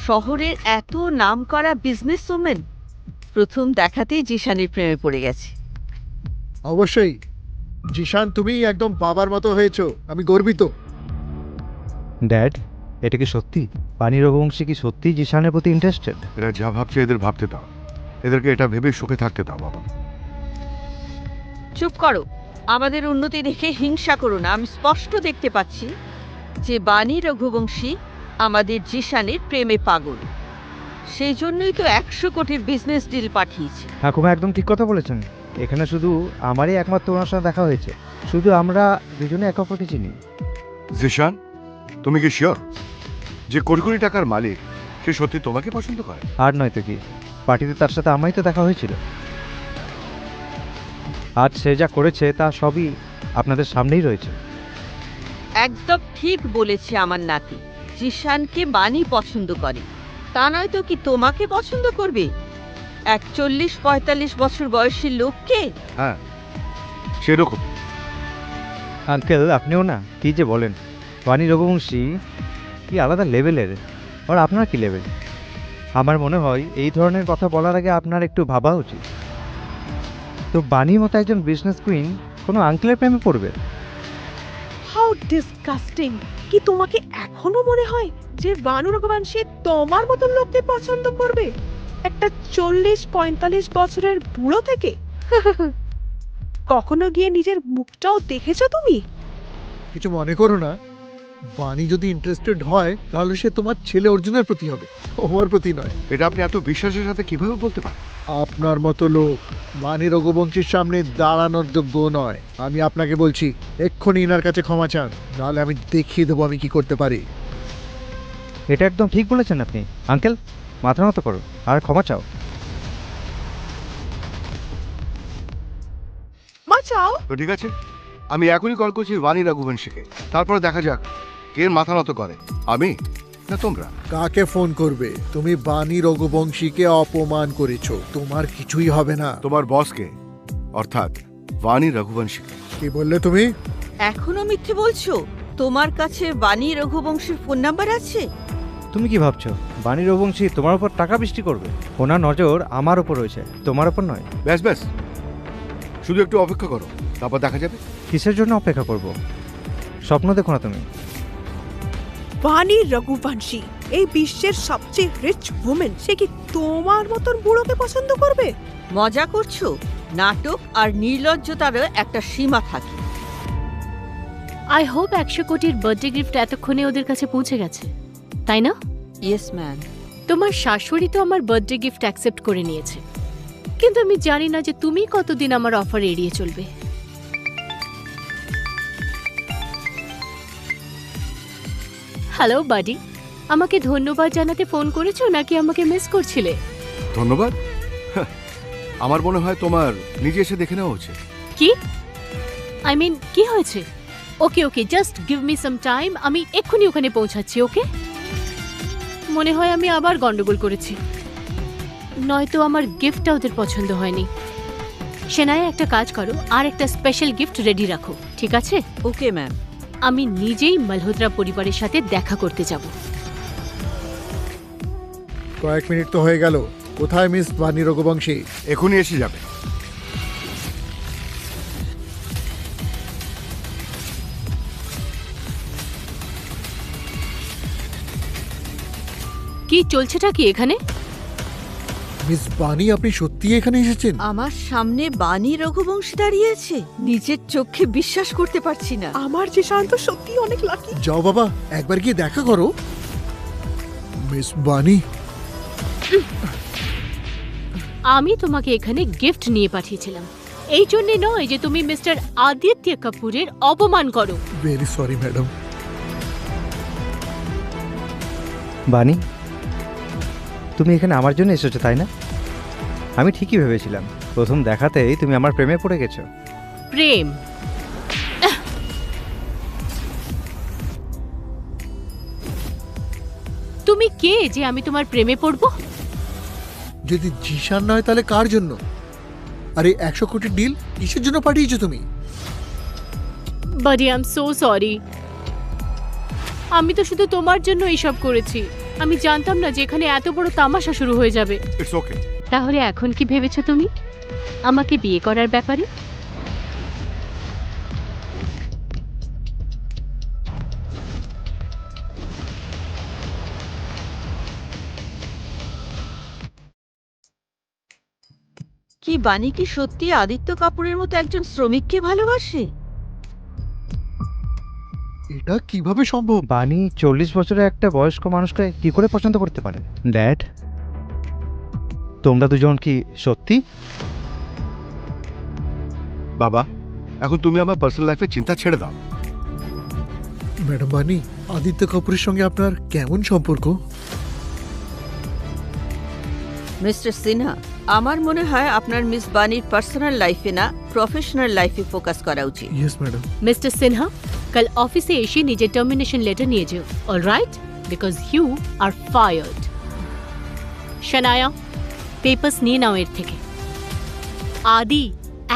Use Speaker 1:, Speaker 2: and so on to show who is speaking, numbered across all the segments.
Speaker 1: শহরের এত নামকরা বিজনেস ওমেন প্রথম দেখাতেই জিশানের প্রেমে পড়ে গেছে।
Speaker 2: অবশ্যই জিশান, তুমি একদম বাবার মতো হয়েছো, আমি গর্বিত।
Speaker 3: ড্যাড, এটা কি সত্যি? বাণী রঘুবংশী কি সত্যি জিশানের প্রতি ইন্টারেস্টেড?
Speaker 4: এরা যা ভাবছে এদের ভাবতে দাও, এদেরকে এটা ভেবে সুখে থাকতে দাও বাবা।
Speaker 1: চুপ করো, আমাদের উন্নতি দেখে হিংসা করো না। আমি স্পষ্ট দেখতে পাচ্ছি যে বাণী রঘুবংশী আমাদের জিশানের প্রেমে পাগল। সেই জন্যই তো 100 কোটির বিজনেস ডিল পাঠিয়েছে।
Speaker 3: ঠাকুমা একদম ঠিক কথা বলেছেন। এখানে শুধু আমারই একমাত্র ওনার সাথে দেখা হয়েছে, শুধু আমরা দুজনে একে অপরকে চিনি।
Speaker 4: জিশান, তুমি কি শিওর যে কোটি কোটি টাকার মালিক সে সত্যি তোমাকে পছন্দ করে?
Speaker 3: আর নয়তো কি, পার্টিতে তার সাথে আমারই তো দেখা হয়েছিল। আজ সে যা করেছে তা সবই আপনাদের সামনেই রয়েছে।
Speaker 1: একদম ঠিক বলেছে আমার নাতি। জিশানকে বাণী পছন্দ করে, তা নয় তো কি তোমাকে পছন্দ করবে? 41-45 বছর বয়সী লোককে।
Speaker 4: হ্যাঁ, সেরকম।
Speaker 3: আঙ্কেল, আপনিও না কি যে বলেন। বাণী রঘুবংশী কি আলাদা লেভেলের, আর আপনার কি লেভেল? আমার মনে হয় এই ধরনের কথা বলার আগে আপনার একটু ভাবা উচিত। তো বাণীর মতো একজন বিজনেস কুইন কোনো আঙ্কেলের প্রেমে পড়বে?
Speaker 5: How disgusting! কি তোমাকে এখনো মনে হয় যে বানু রঘুবংশী তোমার মতন লোককে পছন্দ করবে? একটা 40-45 বছরের বুড়ো থেকে? কখনো গিয়ে নিজের মুখটাও দেখেছো তুমি?
Speaker 2: কিছু মনে করো না, বাণী যদি ইন্টারেস্টেড হয় তাহলে সে তোমার ছেলে অর্জুনের প্রতি হবে, আমার প্রতি নয়।
Speaker 4: এটা আপনি এত বিশ্বাসের সাথে কিভাবে বলতে পারেন?
Speaker 2: আপনার মতো লোক বাণী রঘুবংশীর সামনে দাঁড়ানোর যোগ্য নয়। আমি আপনাকে বলছি, এক্ষুনি ইনার কাছে ক্ষমা চান, নাহলে আমি দেখিয়ে দেবো আমি কি করতে পারি।
Speaker 3: এটা একদম ঠিক বলেছেন আপনি। আঙ্কেল, মাথা নত করো আর ক্ষমা চাও।
Speaker 5: বাঁচাও!
Speaker 4: তো ঠিক আছে, আমি এখনই কল করছি বাণী রঘুবংশীকে, তারপরে দেখা যাক কে মাথা নত করে, আমি না তোমরা।
Speaker 2: কাকে ফোন করবে? তুমি বাণী রঘুবংশীকে অপমান করেছো, তোমার কিছুই হবে না।
Speaker 4: তোমার বসকে, অর্থাৎ বাণী রঘুবংশীকে।
Speaker 2: কি বললে তুমি?
Speaker 1: এখনো মিথ্যে বলছো? তোমার কাছে বাণী রঘুবংশীর ফোন নাম্বার আছে?
Speaker 3: তুমি কি ভাবছো বাণী রঘুবংশী তোমার উপর টাকা বৃষ্টি করবে? ওনার নজর আমার উপর রয়েছে, তোমার উপর নয়।
Speaker 4: ব্যাস ব্যাস, শুধু একটু অপেক্ষা করো, তারপর দেখা যাবে।
Speaker 3: কিসের জন্য অপেক্ষা করব? স্বপ্ন দেখো না তুমি।
Speaker 5: বাণী রঘুবংশী এই বিশ্বের সবচেয়ে রিচ ওমেন, সে কি তোমার মতন বুড়োকে পছন্দ করবে?
Speaker 1: মজা করছো? নাটক আর নির্লজ্জতারও একটা সীমা থাকে।
Speaker 6: আই হোপ 100 কোটির বার্থডে গিফট এতক্ষণে ওদের কাছে পৌঁছে গেছে, তাই না?
Speaker 1: Yes ma'am.
Speaker 6: তোমার শাশুড়ি তো আমার বার্থডে গিফট অ্যাকসেপ্ট করে নিয়েছে, কিন্তু আমি জানি না যে তুমি কতদিন আমার অফার এড়িয়ে চলবে। হ্যালো বাডি, আমাকে ধন্যবাদ জানাতে ফোন করেছো নাকি আমাকে মিস করছিলে?
Speaker 4: ধন্যবাদ? আমার মনে হয় তোমার নিজে এসে দেখে নেওয়া উচিত।
Speaker 6: কি? আই মিন, কি হয়েছে? Okay okay, just give me some time, আমি এক্ষুনি ওখানে পৌঁছাচ্ছি। ওকে? মনে হয় আমি আবার গন্ডগোল করেছি, নয়তো আমার গিফটটা ওদের পছন্দ হয়নি। সেনায় একটা কাজ করো, আর একটা স্পেশাল গিফট রেডি রাখো, ঠিক আছে?
Speaker 1: Okay ma'am.
Speaker 6: আমি নিজেই মালহোত্রা পরিবারের সাথে দেখা করতে যাব।
Speaker 2: কয়েক মিনিট তো হয়ে গেল, কোথায় মিস বাণী রঘুবংশী?
Speaker 4: এখনই এসে যাবে।
Speaker 6: কি চলছেটা কি এখানে?
Speaker 2: মিস বাণী, আপনি সত্যি এখানে এসেছেন?
Speaker 1: আমার সামনে বাণী রঘুবংশী দাঁড়িয়েছে, নিজের চোখে বিশ্বাস করতে পারছি না।
Speaker 5: আমার যে শান্ত সত্যি অনেক লাকি।
Speaker 2: যাও বাবা, একবার গিয়ে দেখা করো। মিস বাণী,
Speaker 6: আমি তোমাকে এখানে গিফট নিয়ে পাঠিয়েছিলাম, এই জন্যে নয় যে তুমি মিস্টার আদিত্য কাপুরের অপমান করো।
Speaker 2: Very sorry madam.
Speaker 3: বাণী, তুমি এখানে আমার জন্য এসেছো তাই না? আমি ঠিকই ভেবেছিলাম, প্রথম দেখাতেই তুমি আমার প্রেমে পড়ে গেছো।
Speaker 6: প্রেম? তুমি কে যে আমি তোমার প্রেমে পড়ব?
Speaker 2: যদি জিশান নয় তাহলে কার জন্য? আরে 100 কোটি ডিল কিসের জন্য পাঠিয়েছো তুমি?
Speaker 6: বাডি, আই এম সো সরি। আমি তো শুধু তোমার জন্য এইসব করেছি। আমি জানতাম না যে এখানে এত বড় তামাশা শুরু হয়ে যাবে।
Speaker 4: It's okay.
Speaker 6: তাহলে এখন কি ভেবেছো তুমি আমাকে বিয়ে করার ব্যাপারে?
Speaker 1: কি বানি কি সত্যি আদিত্য কাপুরের মতো একজন শ্রমিককে ভালোবাসে?
Speaker 2: এটা কিভাবে সম্ভব?
Speaker 3: বানি 40 বছরের একটা বয়স্ক মানুষকে কি করে পছন্দ করতে পারে? ড্যাড, তোমরা দুজন কি সত্যি?
Speaker 4: বাবা, এখন তুমি আমার পার্সোনাল লাইফের চিন্তা ছেড়ে দাও।
Speaker 2: ম্যাডাম বানি, আদিত্য কাপুরের সঙ্গে আপনার কেমন সম্পর্ক?
Speaker 1: মিস্টার সিনহা, আমার মনে হয় আপনার মিস বানির পার্সোনাল লাইফে না প্রফেশনাল লাইফে ফোকাস করা উচিত।
Speaker 2: Yes madam.
Speaker 6: মিস্টার সিনহা, কাল অফিসে এসে নিজের টার্মিনেশন লেটার নিয়ে যেও, alright? Because you are fired. Shanaya, papers নিয়ে নাও এর থেকে। আদি,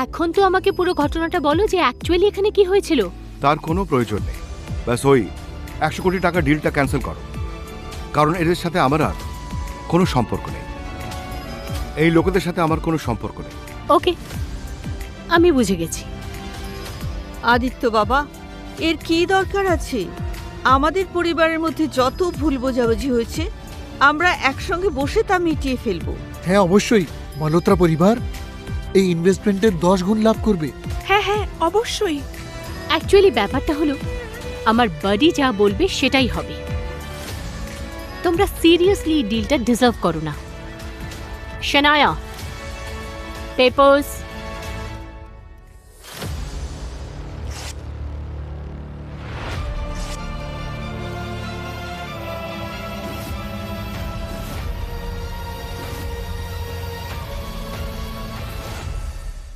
Speaker 6: এখন তো আমাকে পুরো ঘটনাটা বলো যে অ্যাকচুয়ালি এখানে কি হয়েছিল।
Speaker 4: তার কোনো প্রয়োজন নেই। ব্যাস ওই 100 কোটি টাকা ডিলটা ক্যান্সেল করো, কারণ এদের সাথে আমার আর কোনো সম্পর্ক নেই। এই লোকেদের সাথে আমার কোনো সম্পর্ক নেই।
Speaker 6: ওকে, আমি বুঝে গেছি।
Speaker 1: আদিত্য বাবা, এর কি দরকার আছে? আমাদের পরিবারের মধ্যে যত ভুল বোঝাবুঝি হয়েছে আমরা একসঙ্গে বসে তা মিটিয়ে ফেলবো।
Speaker 2: হ্যাঁ অবশ্যই, মালহোত্রা পরিবার এই ইনভেস্টমেন্টের 10 গুণ লাভ করবে।
Speaker 5: হ্যাঁ হ্যাঁ অবশ্যই।
Speaker 6: অ্যাকচুয়ালি ব্যাপারটা হলো আমার বাডি যা বলবে সেটাই হবে। তোমরা সিরিয়াসলি ডিলটা ডিজার্ভ করো না। শানায়া, পেপারস